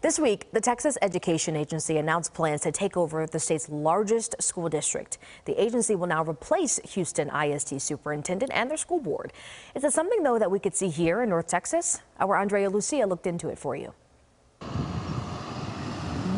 This week, the Texas Education Agency announced plans to take over the state's largest school district. The agency will now replace Houston ISD superintendent and their school board. Is it something, though, that we could see here in North Texas? Our Andrea Lucia looked into it for you.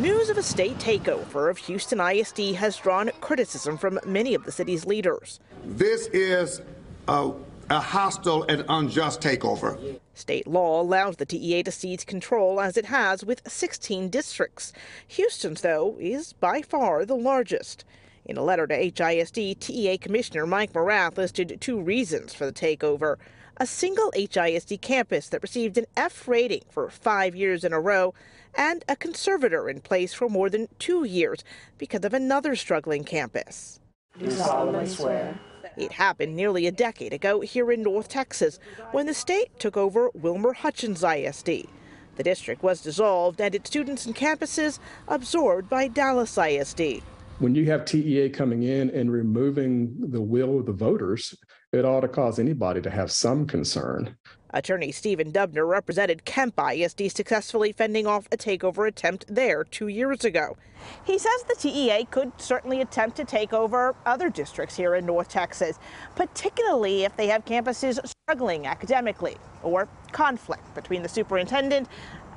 News of a state takeover of Houston ISD has drawn criticism from many of the city's leaders. This is a hostile and unjust takeover. State law allows the TEA to seize control as it has with 16 districts. Houston's, though, is by far the largest. In a letter to HISD, TEA Commissioner Mike Morath listed two reasons for the takeover. A single HISD campus that received an F rating for 5 years in a row, and a conservator in place for more than 2 years because of another struggling campus. Do solemnly swear. It happened nearly a decade ago here in North Texas when the state took over Wilmer-Hutchins ISD. The district was dissolved and its students and campuses absorbed by Dallas ISD. When you have TEA coming in and removing the will of the voters, it ought to cause anybody to have some concern. Attorney Stephen Dubner represented Kemp ISD successfully fending off a takeover attempt there 2 years ago. He says the TEA could certainly attempt to take over other districts here in North Texas, particularly if they have campuses struggling academically or conflict between the superintendent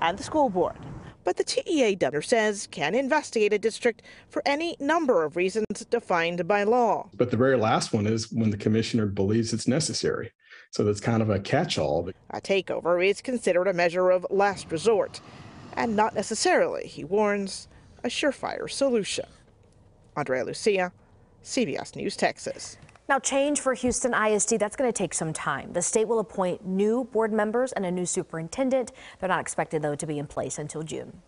and the school board. But the TEA, Dubner says, can investigate a district for any number of reasons defined by law. But the very last one is when the commissioner believes it's necessary. So that's kind of a catch-all. A takeover is considered a measure of last resort, and not necessarily, he warns, a surefire solution. Andrea Lucia, CBS News, Texas. Now, change for Houston ISD, that's going to take some time. The state will appoint new board members and a new superintendent. They're not expected, though, to be in place until June.